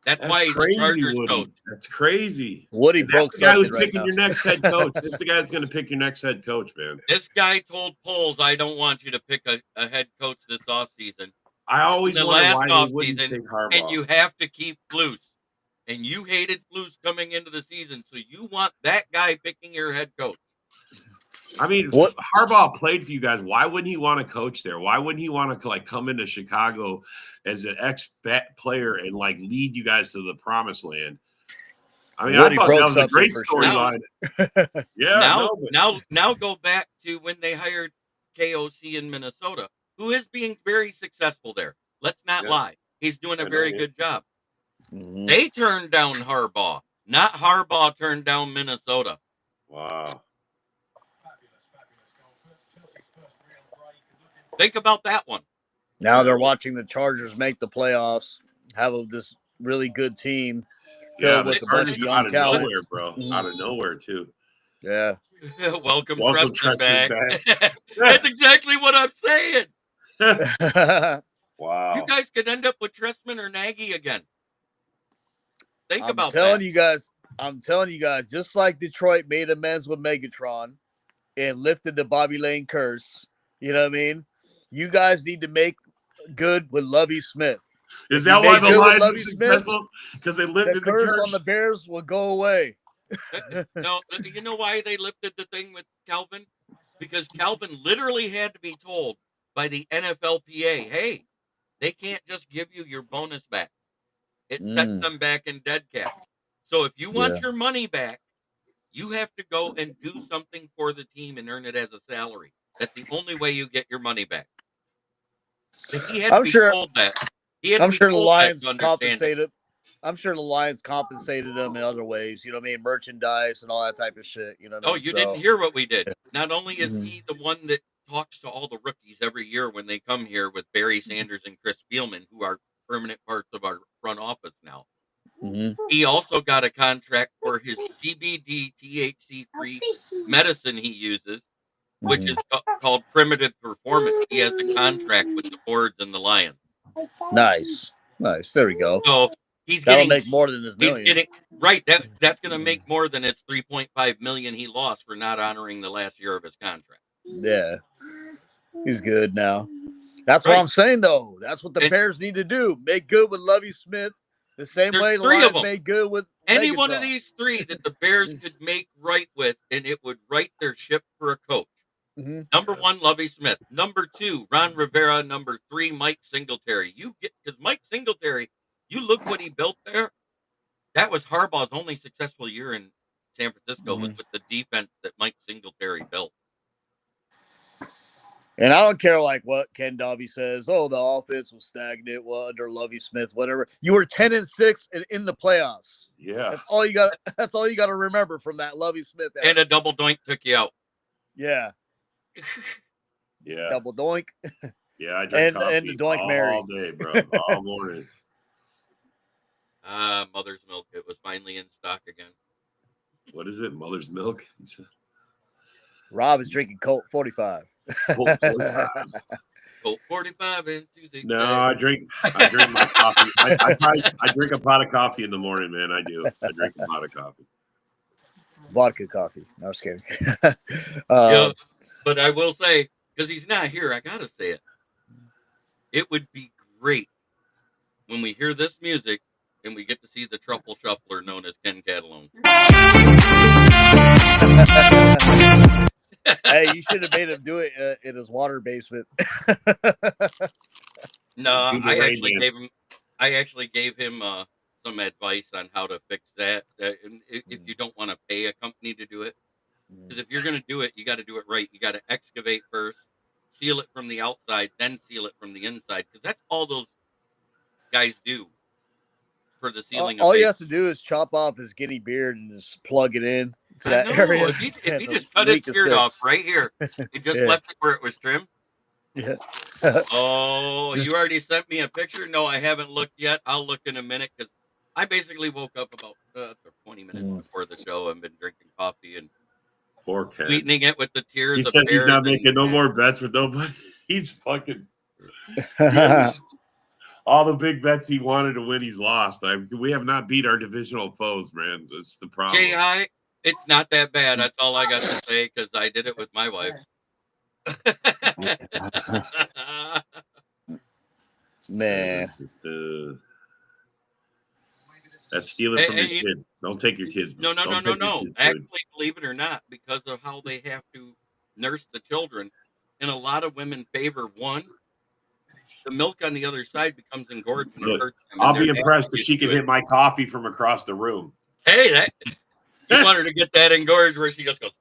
That's why he's a Chargers coach. That's crazy. Woody broke the guy who's picking your next head coach. This is the guy that's going to pick your next head coach, man. This guy told Poles, "I don't want you to pick a head coach this offseason." I always wonder why he wouldn't pick Harbaugh. And you have to keep Flus. And you hated Flus coming into the season, so you want that guy picking your head coach. I mean, Harbaugh played for you guys. Why wouldn't he want to coach there? Why wouldn't he want to come into Chicago as an ex-bet player and lead you guys to the promised land? I mean, I thought that was a great storyline. Yeah. Now go back to when they hired KOC in Minnesota, who is being very successful there. Let's not lie. He's doing a very good job. Mm-hmm. They turned down Harbaugh, not Harbaugh turned down Minnesota. Wow. Think about that one. Now they're watching the Chargers make the playoffs, have this really good team. With a bunch of young talent. Nowhere, bro. Out of nowhere, too. Yeah. Welcome Trestman back. That's exactly what I'm saying. Wow. You guys could end up with Trestman or Nagy again. Think about that. I'm telling you guys, just like Detroit made amends with Megatron and lifted the Bobby Lane curse, you know what I mean? You guys need to make good with Lovie Smith. Is that why the Lions are successful? Because they lifted the curse on the Bears will go away. No, you know why they lifted the thing with Calvin? Because Calvin literally had to be told by the NFLPA, hey, they can't just give you your bonus back. It sets them back in dead cap. So if you want your money back, you have to go and do something for the team and earn it as a salary. That's the only way you get your money back. He had to be told that. I'm sure the Lions compensated. I'm sure the Lions compensated them in other ways. You know what I mean? Merchandise and all that type of shit. You know what I mean? You didn't hear what we did. Not only is he the one that talks to all the rookies every year when they come here with Barry Sanders and Chris Spielman, who are permanent parts of our front office now. Mm-hmm. He also got a contract for his CBD THC-free medicine he uses, which is called Primitive Performance. He has a contract with the boards and the Lions. Nice. There we go. So that'll make more than his million. That's going to make more than his $3.5 million he lost for not honoring the last year of his contract. Yeah, he's good now. That's what I'm saying, though. That's what the Bears need to do. Make good with Lovie Smith the same way the Lions made good with any Megatron. One of these three that the Bears could make right with, and it would right their ship for a coach. Mm-hmm. Number 1, Lovie Smith. Number 2, Ron Rivera. Number 3, Mike Singletary. Because Mike Singletary, you look what he built there. That was Harbaugh's only successful year in San Francisco was with the defense that Mike Singletary built. And I don't care like what Ken Dobby says. Oh, the offense was stagnant. Well, under Lovie Smith, whatever. You were 10-6 and in the playoffs. Yeah, that's all you got. That's all you got to remember from that Lovie Smith era. And a double doink took you out. Yeah. Yeah. Double doink. Yeah, I drink coffee and the doink Mary all day, bro. All morning. Mother's milk. It was finally in stock again. What is it? Mother's milk? Rob is drinking Colt 45. Colt 45. Colt 45 and Tuesday. No, I drink my coffee. I drink a pot of coffee in the morning, man. I do. I drink a pot of coffee. Vodka coffee. No, I was kidding. But I will say, because he's not here, I gotta say it. It would be great when we hear this music and we get to see the truffle shuffler known as Ken Catalone. Hey, you should have made him do it in his water basement. No, I actually gave him some advice on how to fix that. If you don't want to pay a company to do it, because if you're going to do it, you got to do it right. You got to excavate first, seal it from the outside, then seal it from the inside, because that's all those guys do for the sealing. All he has to do is chop off his giddy beard and just plug it in to that area. If he just cut his beard off right here, he just left it where it was trimmed. Yeah. Oh, you already sent me a picture? No, I haven't looked yet. I'll look in a minute because I basically woke up about 20 minutes before the show and been drinking coffee and sweetening it with the tears. He says he's not making no more bets with nobody. He's fucking all the big bets he wanted to win, he's lost. We have not beat our divisional foes, man. That's the problem. J.I., it's not that bad. That's all I got to say because I did it with my wife. Man. That's stealing from your kid. Don't take your kids. No. Actually, believe it or not, because of how they have to nurse the children, and a lot of women favor one, the milk on the other side becomes engorged and it hurts them. I'll be impressed if she can hit my coffee from across the room. Hey, you want her to get that engorged where she just goes.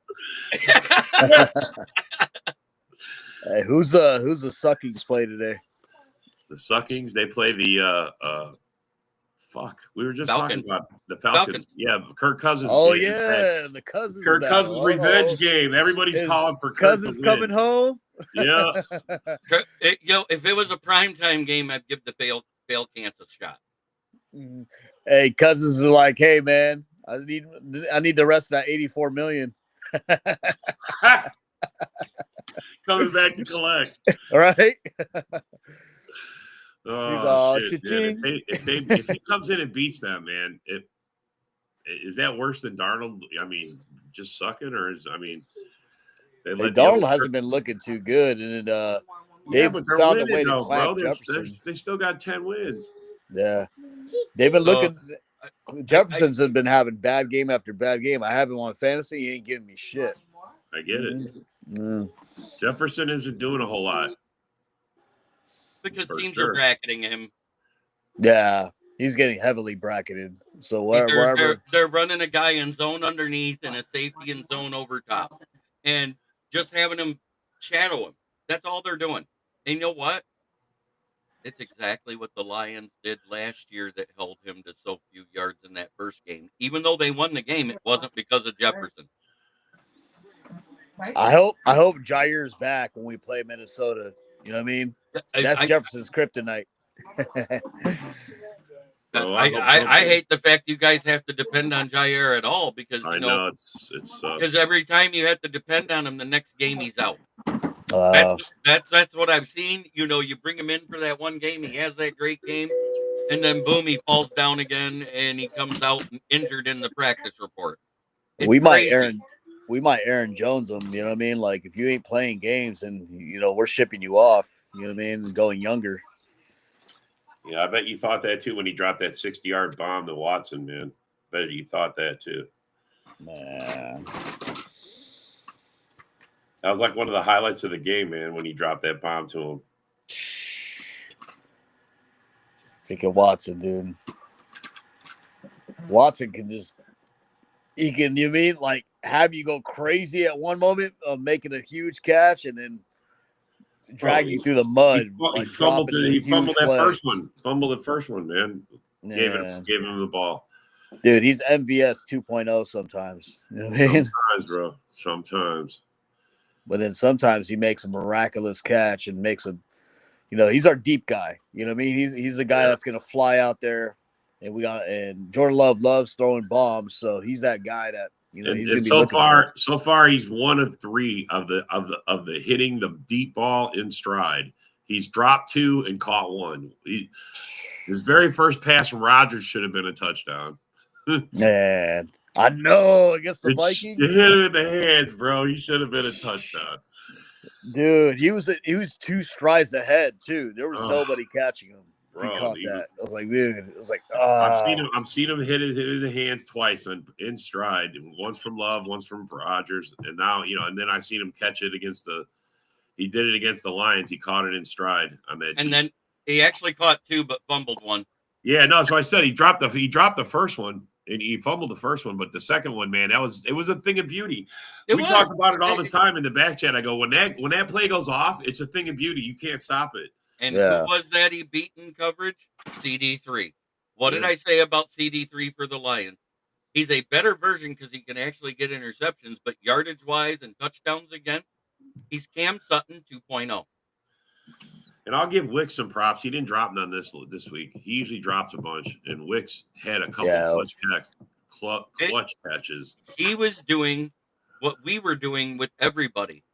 Hey, who's the Suckings play today? The Suckings, they play the we were just talking about the Falcons. Yeah, Kirk Cousins. Oh yeah, the Cousins. Kirk Cousins revenge game. Everybody's calling for Cousins coming home. Yeah. If it was a primetime game, I'd give the fail Kansas shot. Hey, Cousins is like, hey man, I need the rest of that $84 million. Coming back to collect. All right. Oh, shit, if he comes in and beats them, man, is that worse than Darnold? I mean, just sucking, or Darnold hasn't been looking too good, and they've found a way to clamp Jefferson. They still got 10 wins. Yeah, they've been looking. Jefferson's been having bad game after bad game. I haven't won fantasy. He ain't giving me shit. I get it. Jefferson isn't doing a whole lot. Because teams are bracketing him. Yeah, he's getting heavily bracketed. So wherever they're running a guy in zone underneath and a safety in zone over top, and just having him shadow him. That's all they're doing. And you know what? It's exactly what the Lions did last year that held him to so few yards in that first game. Even though they won the game, it wasn't because of Jefferson. I hope Jair's back when we play Minnesota. You know what I mean? That's Jefferson's kryptonite. I hate the fact you guys have to depend on Jair at all because I know it's because every time you have to depend on him, the next game he's out. That's what I've seen. You bring him in for that one game, he has that great game, and then boom, he falls down again, and he comes out injured in the practice report. We might Aaron Jones him. You know what I mean? Like if you ain't playing games, and we're shipping you off. You know what I mean? Going younger. Yeah, I bet you thought that too when he dropped that 60-yard bomb to Watson, man. Bet you thought that too. Man. That was like one of the highlights of the game, man, when he dropped that bomb to him. Think of Watson, dude. Watson can have you go crazy at one moment of making a huge catch and then drag you through the mud. He fumbled that first one. Fumbled the first one, man. Yeah. Gave him the ball. Dude, he's MVS 2.0 sometimes. You know what I mean? Sometimes, bro. Sometimes. But then sometimes he makes a miraculous catch and makes a, he's our deep guy. You know what I mean? He's the guy that's gonna fly out there, and Jordan Love loves throwing bombs, so he's that guy that he's gonna be so far he's one of three of the hitting the deep ball in stride. He's dropped 2 and caught 1. His very first pass from Rodgers should have been a touchdown. Man, I know against the Vikings. You hit him in the hands, bro. He should have been a touchdown. Dude, he was 2 strides ahead too. There was nobody catching him. Bro, he caught that. I was like, dude. It was like, I've seen him hit it in the hands twice in stride. Once from Love, once from Rodgers, and now and then I've seen him catch it against He did it against the Lions. He caught it in stride on that. And then he actually caught 2, but fumbled 1. Yeah, no. So I said he dropped the first one. And he fumbled the first one, but the second one, man, it was a thing of beauty. We talk about it all the time in the back chat. I go, when that play goes off, it's a thing of beauty. You can't stop it. And who was that he beat in coverage? CD3. What did I say about CD3 for the Lions? He's a better version because he can actually get interceptions, but yardage-wise and touchdowns again, he's Cam Sutton 2.0. And I'll give Wicks some props. He didn't drop none this week. He usually drops a bunch, and Wicks had a couple clutch catches. He was doing what we were doing with everybody.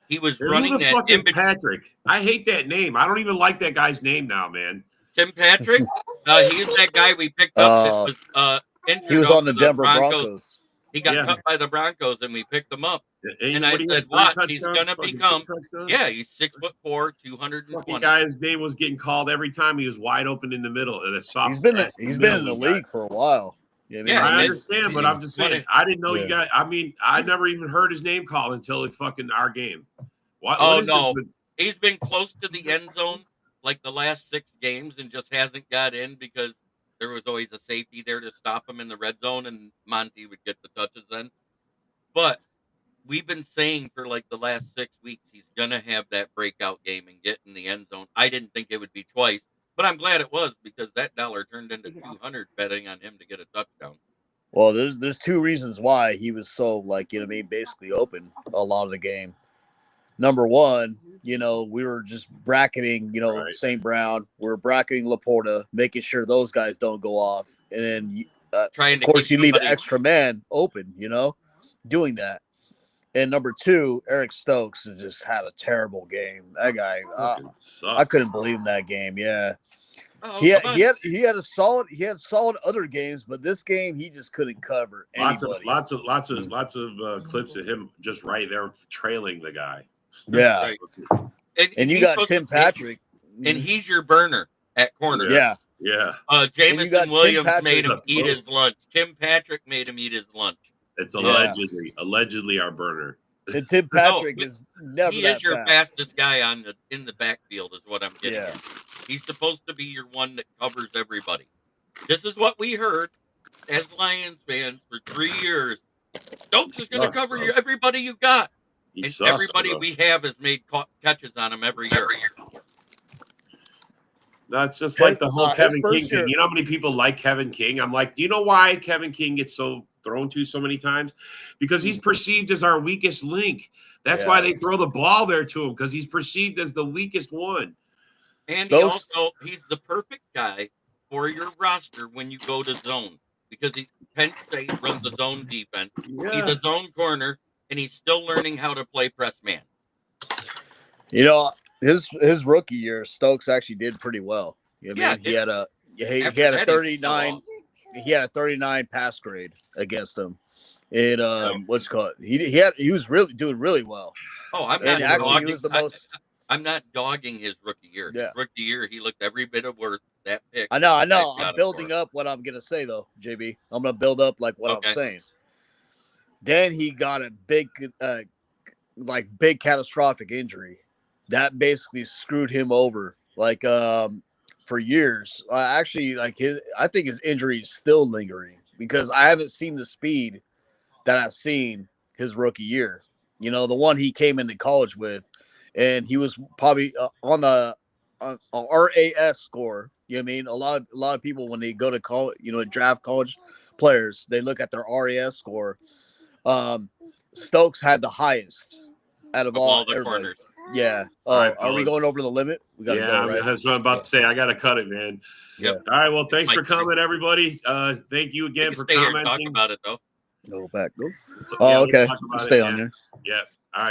He was running who the that. Fuck is Patrick? I hate that name. I don't even like that guy's name now, man. Tim Patrick. He's that guy we picked up that was injured. He was on the Denver Broncos. He got cut by the Broncos, and we picked him up. And I said, "Watch, he's gonna become." Yeah, he's 6'4", 220. Fucking guy's name was getting called every time he was wide open in the middle. He's been in the league for a while. I understand, but I'm just saying, I didn't know you guys. I mean, I never even heard his name called until our game. What is no, he's been close to the end zone like the last 6 games and just hasn't got in because there was always a safety there to stop him in the red zone, and Monty would get the touches then. But we've been saying for like the last 6 weeks he's gonna have that breakout game and get in the end zone. I didn't think it would be twice, but I'm glad it was because that dollar turned into 200 betting on him to get a touchdown. Well, there's 2 reasons why he was so basically open a lot of the game. Number one, we were just bracketing, St. Brown. We're bracketing Laporta, making sure those guys don't go off. And then, of course, you leave an extra man open, doing that. And number 2, Eric Stokes has just had a terrible game. That guy, I couldn't believe in that game. Yeah. He had solid other games, but this game he just couldn't cover anybody. Lots of clips of him just right there trailing the guy. Yeah. Right. And you got Tim Patrick. And he's your burner at corner. Yeah. Jameson Williams made him eat his lunch. Tim Patrick made him eat his lunch. It's allegedly our burner. And Tim Patrick is never He is your fastest guy in the backfield is what I'm getting at. He's supposed to be your one that covers everybody. This is what we heard as Lions fans for 3 years. Stokes is going to cover everybody you got. Everybody we have has made catches on him every year. That's just like the whole Kevin King thing. You know how many people like Kevin King? I'm like, do you know why Kevin King gets so thrown to so many times? Because he's perceived as our weakest link. That's why they throw the ball there to him, because he's perceived as the weakest one. And he's the perfect guy for your roster when you go to zone, because Penn State runs the zone defense. Yeah. He's a zone corner, and he's still learning how to play press man. His rookie year, Stokes actually did pretty well. He had a 39. He had a 39 pass grade against him. And what's called? He was really doing really well. Oh, I'm not dogging his rookie year. Yeah. His rookie year, he looked every bit of worth that pick. I know. I'm building up what I'm gonna say though, JB. I'm gonna build up like what I'm saying. Then he got a big catastrophic injury that basically screwed him over for years. I think his injury is still lingering because I haven't seen the speed that I've seen his rookie year. The one he came into college with, and he was probably on a RAS score. You know what I mean? A lot of people when they go to college, draft college players, they look at their RAS score. Stokes had the highest out of all the everybody. corners. Yeah. Oh, right, are we going over the limit? We got to go, right? That's what I'm about to say. I got to cut it, man. Yep. All right. Well, thanks for coming, everybody. Thank you again for commenting. Talk about it though. Go back. Go. So, okay. We'll talk about Stay it, on there. Yeah. All right.